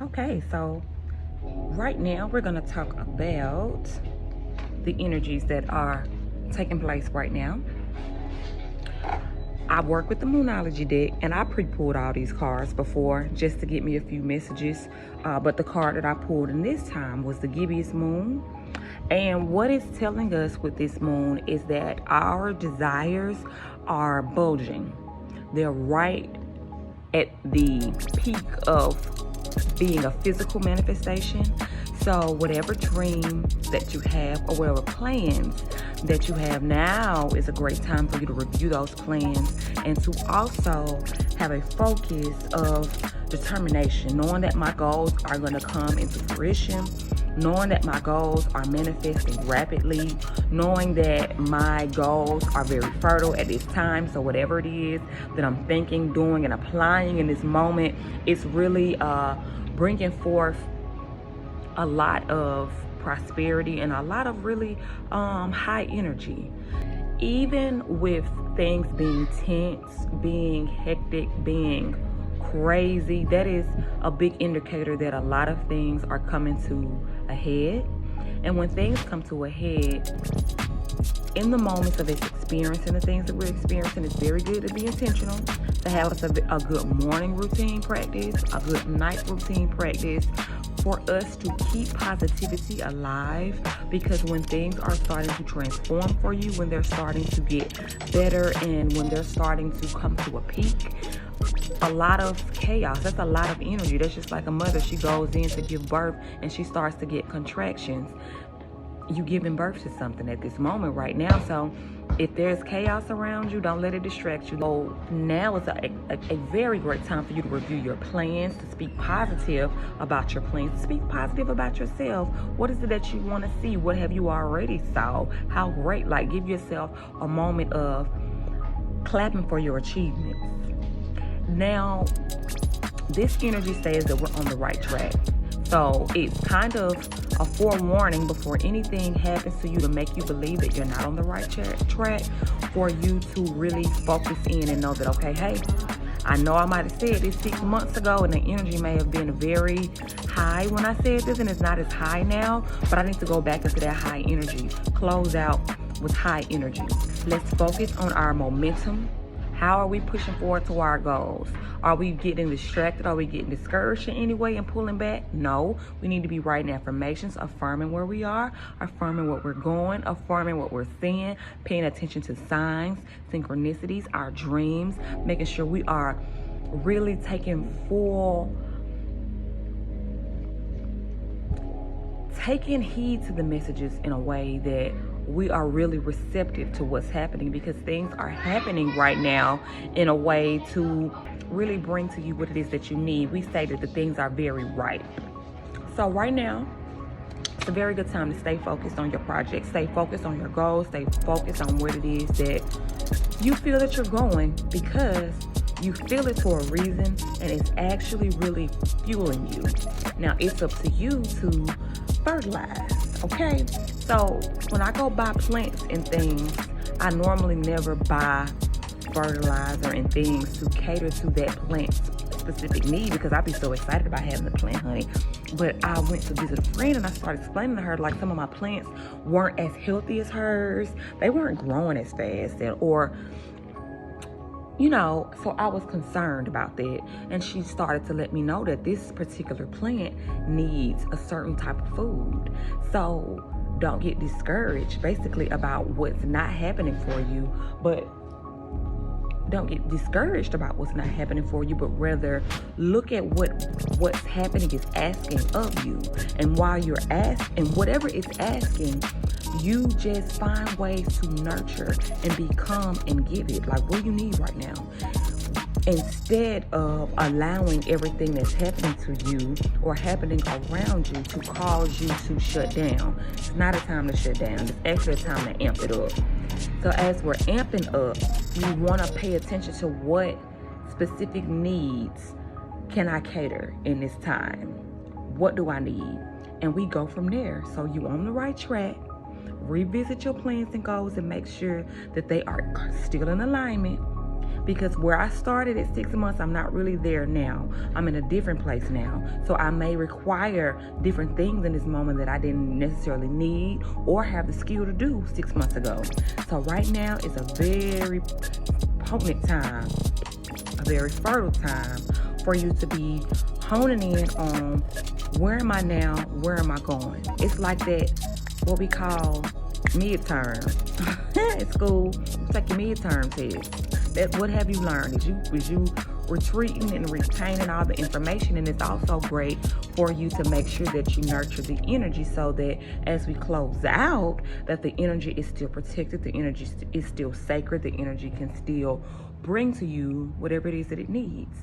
Okay, so right now we're going to talk about the energies that are taking place right now. I work with the Moonology deck, and I pre-pulled all these cards before just to get me a few messages. But the card that I pulled in this time was the Gibbous Moon. And what it's telling us with this moon is that our desires are bulging. They're right at the peak of being a physical manifestation. So whatever dream that you have or whatever plans that you have, now is a great time for you to review those plans and to also have a focus of determination, knowing that my goals are going to come into fruition, knowing that my goals are manifesting rapidly, knowing that my goals are very fertile at this time. So whatever it is that I'm thinking, doing, and applying in this moment, it's really bringing forth a lot of prosperity and a lot of really high energy. Even with things being tense, being hectic, being crazy, that is a big indicator that a lot of things are coming to a head. And when things come to a head, in the moments of experiencing the things that we're experiencing, it's very good to be intentional, to have us a good morning routine practice, a good night routine practice, for us to keep positivity alive. Because when things are starting to transform for you, when they're starting to get better, and when they're starting to come to a peak, a lot of chaos, that's a lot of energy. That's just like a mother. She goes in to give birth and she starts to get contractions. You giving birth to something at this moment right now. So if there's chaos around you, don't let it distract you. So now is a very great time for you to review your plans, to speak positive about your plans, to speak positive about yourself. What is it that you want to see? What have you already saw? How great? Like, give yourself a moment of clapping for your achievements. Now, this energy says that we're on the right track. So it's kind of a forewarning before anything happens to you to make you believe that you're not on the right track, for you to really focus in and know that, okay, hey, I know I might have said this 6 months ago and the energy may have been very high when I said this, and it's not as high now, but I need to go back into that high energy, close out with high energy. Let's focus on our momentum. How are we pushing forward to our goals? Are we getting distracted? Are we getting discouraged in any way and pulling back? No, we need to be writing affirmations, affirming where we are, affirming what we're going, affirming what we're seeing, paying attention to signs, synchronicities, our dreams, making sure we are really taking heed to the messages in a way that we are really receptive to what's happening, because things are happening right now in a way to really bring to you what it is that you need. We stated that things are very ripe. So right now, it's a very good time to stay focused on your project, stay focused on your goals, stay focused on what it is that you feel that you're going, because you feel it for a reason and it's actually really fueling you. Now it's up to you to fertilize, okay? So when I go buy plants and things, I normally never buy fertilizer and things to cater to that plant's specific need, because I'd be so excited about having the plant, honey. But I went to visit a friend and I started explaining to her, like, some of my plants weren't as healthy as hers. They weren't growing as fast, or so I was concerned about that. And she started to let me know that this particular plant needs a certain type of food. So don't get discouraged basically about what's not happening for you, but don't get discouraged about what's not happening for you, but rather look at what's happening is asking of you. And while you're asking, whatever it's asking, you just find ways to nurture and become and give it. Like, what do you need right now? Instead of allowing everything that's happening to you or happening around you to cause you to shut down. It's not a time to shut down. It's actually a time to amp it up. So as we're amping up, you want to pay attention to what specific needs can I cater in this time? What do I need? And we go from there. So you're on the right track. Revisit your plans and goals and make sure that they are still in alignment. because where I started at 6 months, I'm not really there now. I'm in a different place now. So I may require different things in this moment that I didn't necessarily need or have the skill to do 6 months ago. So right now is a very potent time, a very fertile time for you to be honing in on where am I now, where am I going. It's like that, what we call midterm at school. It's like your midterm test. That, what have you learned? Is you retreating and retaining all the information? And it's also great for you to make sure that you nurture the energy so that as we close out, that the energy is still protected, the energy is still sacred, the energy can still bring to you whatever it is that it needs.